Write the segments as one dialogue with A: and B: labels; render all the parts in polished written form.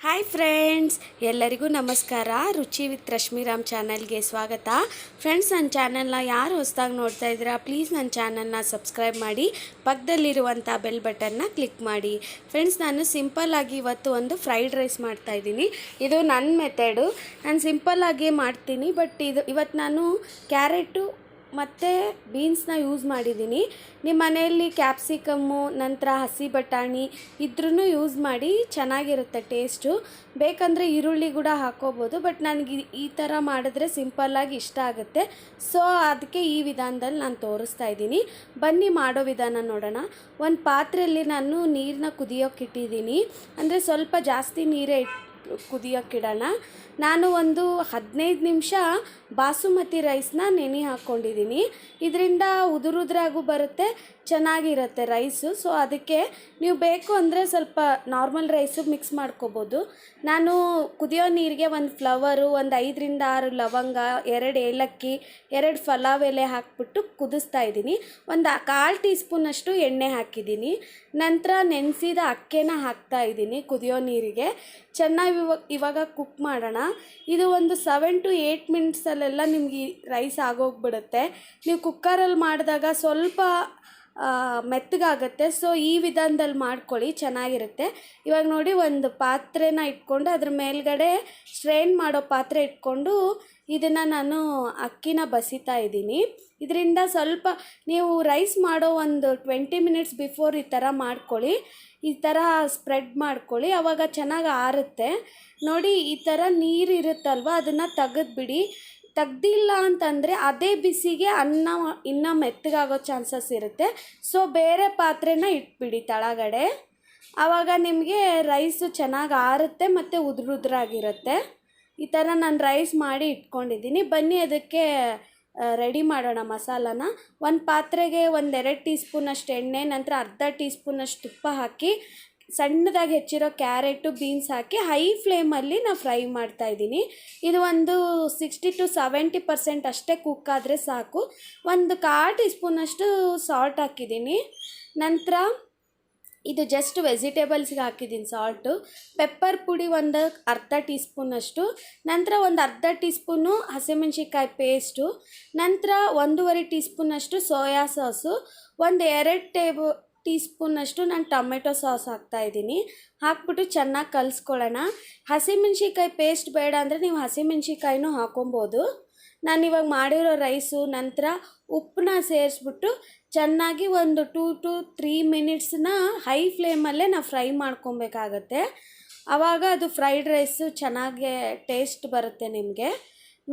A: Hi friends, ಎಲ್ಲರಿಗೂ ನಮಸ್ಕಾರ. ರುಚಿ ವಿತ್ ರಶ್ಮಿರಾಮ್ ಚಾನಲ್ಗೆ ಸ್ವಾಗತ. ಫ್ರೆಂಡ್ಸ್, ನನ್ನ ಚಾನಲ್ನ ಯಾರು ಹೊಸದಾಗಿ ನೋಡ್ತಾ ಇದ್ದೀರಾ, ಪ್ಲೀಸ್ ನನ್ನ ಚಾನಲ್ನ ಸಬ್ಸ್ಕ್ರೈಬ್ ಮಾಡಿ, ಪಕ್ಕದಲ್ಲಿರುವಂಥ ಬೆಲ್ ಬಟನ್ನ ಕ್ಲಿಕ್ ಮಾಡಿ. ಫ್ರೆಂಡ್ಸ್, ನಾನು ಸಿಂಪಲ್ಲಾಗಿ ಇವತ್ತು ಒಂದು ಫ್ರೈಡ್ ರೈಸ್ ಮಾಡ್ತಾಯಿದ್ದೀನಿ. ಇದು ನನ್ನ ಮೆಥಡು. ನಾನು ಸಿಂಪಲ್ಲಾಗಿ ಮಾಡ್ತೀನಿ, ಬಟ್ ಇವತ್ತು ನಾನು ಕ್ಯಾರೆಟು ಮತ್ತು ಬೀನ್ಸ್ನ ಯೂಸ್ ಮಾಡಿದ್ದೀನಿ. ನಿಮ್ಮ ಮನೆಯಲ್ಲಿ ಕ್ಯಾಪ್ಸಿಕಮ್ಮು ನಂತರ ಹಸಿ ಬಟಾಣಿ ಇದ್ರೂ ಯೂಸ್ ಮಾಡಿ, ಚೆನ್ನಾಗಿರುತ್ತೆ ಟೇಸ್ಟು. ಬೇಕಂದರೆ ಈರುಳ್ಳಿ ಕೂಡ ಹಾಕ್ಕೋಬೋದು, ಬಟ್ ನನಗೆ ಈ ಥರ ಮಾಡಿದ್ರೆ ಸಿಂಪಲ್ಲಾಗಿ ಇಷ್ಟ ಆಗುತ್ತೆ. ಸೊ ಅದಕ್ಕೆ ಈ ವಿಧಾನದಲ್ಲಿ ನಾನು ತೋರಿಸ್ತಾ ಇದ್ದೀನಿ. ಬನ್ನಿ ಮಾಡೋ ವಿಧಾನ ನೋಡೋಣ. ಒಂದು ಪಾತ್ರೆಯಲ್ಲಿ ನಾನು ನೀರನ್ನ ಕುದಿಯೋಕ್ಕಿಟ್ಟಿದ್ದೀನಿ. ಅಂದರೆ ಸ್ವಲ್ಪ ಜಾಸ್ತಿ ನೀರೇ ಕುದಿಯೋಕ್ಕಿಡೋಣ. ನಾನು ಒಂದು 15 ನಿಮಿಷ ಬಾಸುಮತಿ ರೈಸ್ನ ನೆನೆ ಹಾಕ್ಕೊಂಡಿದ್ದೀನಿ. ಇದರಿಂದ ಉದುರಾಗೂ ಬರುತ್ತೆ, ಚೆನ್ನಾಗಿರುತ್ತೆ ರೈಸು. ಸೊ ಅದಕ್ಕೆ ನೀವು ಬೇಕು ಅಂದರೆ ಸ್ವಲ್ಪ ನಾರ್ಮಲ್ ರೈಸು ಮಿಕ್ಸ್ ಮಾಡ್ಕೋಬೋದು. ನಾನು ಕುದಿಯೋ ನೀರಿಗೆ ಒಂದು ಫ್ಲವರು, ಒಂದು 5 ರಿಂದ 6 ಲವಂಗ, 2 ಏಲಕ್ಕಿ, 2 ಪಲಾವ್ ಎಲೆ ಹಾಕ್ಬಿಟ್ಟು ಕುದಿಸ್ತಾ ಇದ್ದೀನಿ. ಒಂದು 1/4 ಟೀ ಸ್ಪೂನಷ್ಟು ಎಣ್ಣೆ ಹಾಕಿದ್ದೀನಿ. ನಂತರ ನೆನೆಸಿದ ಅಕ್ಕಿನ ಹಾಕ್ತಾ ಇದ್ದೀನಿ ಕುದಿಯೋ ನೀರಿಗೆ. ಚೆನ್ನಾಗಿ ಇವಾಗ ಕುಕ್ ಮಾಡೋಣ. ಇದು ಒಂದು 7 to 8 ಮಿನಿಟ್ಸಲ್ಲೆಲ್ಲ ನಿಮಗೆ ರೈಸ್ ಆಗೋಗ್ಬಿಡುತ್ತೆ. ನೀವು ಕುಕ್ಕರಲ್ಲಿ ಮಾಡಿದಾಗ ಸ್ವಲ್ಪ ಮೆತ್ತಗಾಗುತ್ತೆ. ಸೊ ಈ ವಿಧಾನದಲ್ಲಿ ಮಾಡ್ಕೊಳ್ಳಿ, ಚೆನ್ನಾಗಿರುತ್ತೆ. ಇವಾಗ ನೋಡಿ, ಒಂದು ಪಾತ್ರೆನ ಇಟ್ಕೊಂಡು ಅದ್ರ ಮೇಲ್ಗಡೆ ಸ್ಟ್ರೈನ್ ಮಾಡೋ ಪಾತ್ರೆ ಇಟ್ಕೊಂಡು ಇದನ್ನು ನಾನು ಅಕ್ಕಿನ ಬಸಿತಾ ಇದ್ದೀನಿ. ಇದರಿಂದ ಸ್ವಲ್ಪ ನೀವು ರೈಸ್ ಮಾಡೋ ಒಂದು 20 ಮಿನಿಟ್ಸ್ ಬಿಫೋರ್ ಈ ಥರ ಮಾಡ್ಕೊಳ್ಳಿ. ಈ ಥರ ಸ್ಪ್ರೆಡ್ ಮಾಡ್ಕೊಳ್ಳಿ, ಆವಾಗ ಚೆನ್ನಾಗಿ ಆರುತ್ತೆ. ನೋಡಿ, ಈ ಥರ ನೀರು ಇರುತ್ತಲ್ವ, ಅದನ್ನು ತೆಗೆದ್ಬಿಡಿ. ತೆಗ್ದಿಲ್ಲ ಅಂತಂದರೆ ಅದೇ ಬಿಸಿಗೆ ಅನ್ನ ಇನ್ನೂ ಮೆತ್ತಗಾಗೋ ಚಾನ್ಸಸ್ ಇರುತ್ತೆ. ಸೊ ಬೇರೆ ಪಾತ್ರೆನ ಇಟ್ಬಿಡಿ ತಳಗಡೆ, ಆವಾಗ ನಿಮಗೆ ರೈಸು ಚೆನ್ನಾಗಿ ಆರುತ್ತೆ ಮತ್ತು ಉದುರಾಗಿರುತ್ತೆ. ಈ ಥರ ನಾನು ರೈಸ್ ಮಾಡಿ ಇಟ್ಕೊಂಡಿದ್ದೀನಿ. ಬನ್ನಿ ಅದಕ್ಕೆ ರೆಡಿ ಮಾಡೋಣ ಮಸಾಲಾನ. ಒಂದು ಪಾತ್ರೆಗೆ 1-2 ಟೀ ಸ್ಪೂನಷ್ಟು ಎಣ್ಣೆ, ನಂತರ ಅರ್ಧ ಟೀ ಸ್ಪೂನಷ್ಟು ತುಪ್ಪ ಹಾಕಿ, ಸಣ್ಣದಾಗಿ ಹೆಚ್ಚಿರೋ ಕ್ಯಾರೆಟು, ಬೀನ್ಸ್ ಹಾಕಿ ಹೈ ಫ್ಲೇಮಲ್ಲಿ ನಾನು ಫ್ರೈ ಮಾಡ್ತಾಯಿದ್ದೀನಿ. ಇದು ಒಂದು 60 to 70% ಅಷ್ಟೇ ಕುಕ್ ಆದರೆ ಸಾಕು. ಒಂದು 1/4 ಟೀ ಸ್ಪೂನಷ್ಟು ಸಾಲ್ಟ್ ಹಾಕಿದ್ದೀನಿ. ನಂತರ ಇದು ಜಸ್ಟ್ ವೆಜಿಟೇಬಲ್ಸ್ಗೆ ಹಾಕಿದ್ದೀನಿ ಸಾಲ್ಟು. ಪೆಪ್ಪರ್ ಪುಡಿ ಒಂದು ಅರ್ಧ ಟೀ ಸ್ಪೂನಷ್ಟು. ನಂತರ ಒಂದು ಅರ್ಧ ಟೀ ಸ್ಪೂನು ಹಸಿಮೆಣ್ಸಿಕಾಯಿ ಪೇಸ್ಟು. ನಂತರ 1.5 ಟೀ ಸ್ಪೂನಷ್ಟು ಸೋಯಾ ಸಾಸು. ಒಂದು 2 ಟೀ ಸ್ಪೂನಷ್ಟು ನಾನು ಟೊಮೆಟೊ ಸಾಸ್ ಹಾಕ್ತಾಯಿದ್ದೀನಿ. ಹಾಕ್ಬಿಟ್ಟು ಚೆನ್ನಾಗಿ ಕಲಿಸ್ಕೊಳ್ಳೋಣ. ಹಸಿಮೆಣ್ಸಿಕಾಯಿ ಪೇಸ್ಟ್ ಬೇಡ ಅಂದರೆ ನೀವು ಹಸಿಮೆಣ್ಸಿಕಾಯಿನೂ ಹಾಕೊಬೋದು. ನಾನಿವಾಗ ಮಾಡಿರೋ ರೈಸು ನಂತರ ಉಪ್ಪನ್ನ ಸೇರಿಸ್ಬಿಟ್ಟು ಚೆನ್ನಾಗಿ ಒಂದು 2 to 3 ಮಿನಿಟ್ಸ್ನ ಹೈ ಫ್ಲೇಮಲ್ಲೇ ನಾವು ಫ್ರೈ ಮಾಡ್ಕೊಬೇಕಾಗತ್ತೆ. ಆವಾಗ ಅದು ಫ್ರೈಡ್ ರೈಸು ಚೆನ್ನಾಗಿ ಟೇಸ್ಟ್ ಬರುತ್ತೆ ನಿಮಗೆ.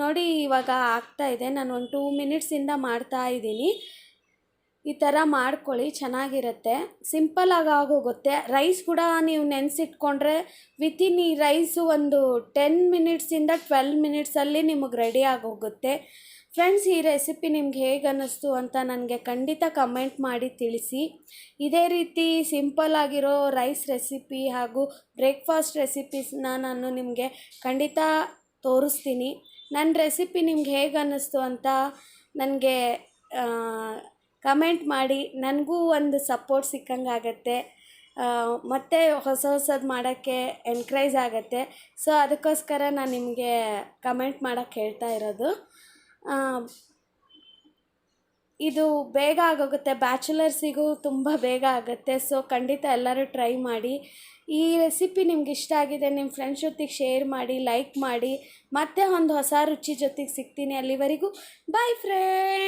A: ನೋಡಿ, ಇವಾಗ ಆಗ್ತಾಯಿದೆ. ನಾನು ಒಂದು 2 ಮಿನಿಟ್ಸಿಂದ ಮಾಡ್ತಾಯಿದ್ದೀನಿ. ಈ ಥರ ಮಾಡ್ಕೊಳ್ಳಿ, ಚೆನ್ನಾಗಿರುತ್ತೆ. ಸಿಂಪಲ್ಲಾಗಿ ಆಗೋಗುತ್ತೆ. ರೈಸ್ ಕೂಡ ನೀವು ನೆನೆಸಿಟ್ಕೊಂಡ್ರೆ ವಿತಿನ್ ಈ ರೈಸು ಒಂದು 10 ಮಿನಿಟ್ಸಿಂದ 12 ಮಿನಿಟ್ಸಲ್ಲಿ ನಿಮಗೆ ರೆಡಿ ಆಗೋಗುತ್ತೆ. ಫ್ರೆಂಡ್ಸ್, ಈ ರೆಸಿಪಿ ನಿಮ್ಗೆ ಹೇಗೆ ಅನ್ನಿಸ್ತು ಅಂತ ನನಗೆ ಖಂಡಿತ ಕಮೆಂಟ್ ಮಾಡಿ ತಿಳಿಸಿ. ಇದೇ ರೀತಿ ಸಿಂಪಲ್ಲಾಗಿರೋ ರೈಸ್ ರೆಸಿಪಿ ಹಾಗೂ ಬ್ರೇಕ್ಫಾಸ್ಟ್ ರೆಸಿಪೀಸ್ನ ನಾನು ನಿಮಗೆ ಖಂಡಿತ ತೋರಿಸ್ತೀನಿ. ನನ್ನ ರೆಸಿಪಿ ನಿಮ್ಗೆ ಹೇಗೆ ಅನ್ನಿಸ್ತು ಅಂತ ನನಗೆ ಕಮೆಂಟ್ ಮಾಡಿ. ನನಗೂ ಒಂದು ಸಪೋರ್ಟ್ ಸಿಕ್ಕಂಗಾಗತ್ತೆ, ಮತ್ತು ಹೊಸದು ಮಾಡೋಕ್ಕೆ ಎನ್ಕರೇಜ್ ಆಗುತ್ತೆ. ಸೊ ಅದಕ್ಕೋಸ್ಕರ ನಾನು ನಿಮಗೆ ಕಮೆಂಟ್ ಮಾಡೋಕ್ಕೆ ಹೇಳ್ತಾ ಇರೋದು. ಇದು ಬೇಗ ಆಗೋಗುತ್ತೆ, ಬ್ಯಾಚುಲರ್ಸಿಗೂ ತುಂಬ ಬೇಗ ಆಗುತ್ತೆ. ಸೊ ಖಂಡಿತ ಎಲ್ಲರೂ ಟ್ರೈ ಮಾಡಿ. ಈ ರೆಸಿಪಿ ನಿಮ್ಗೆ ಇಷ್ಟ ಆಗಿದೆ, ನಿಮ್ಮ ಫ್ರೆಂಡ್ಸ್ ಜೊತೆಗೆ ಶೇರ್ ಮಾಡಿ, ಲೈಕ್ ಮಾಡಿ. ಮತ್ತೆ ಒಂದು ಹೊಸ ರುಚಿ ಜೊತೆಗೆ ಸಿಗ್ತೀನಿ. ಅಲ್ಲಿವರೆಗೂ ಬಾಯ್ ಫ್ರೆಂಡ್ಸ್.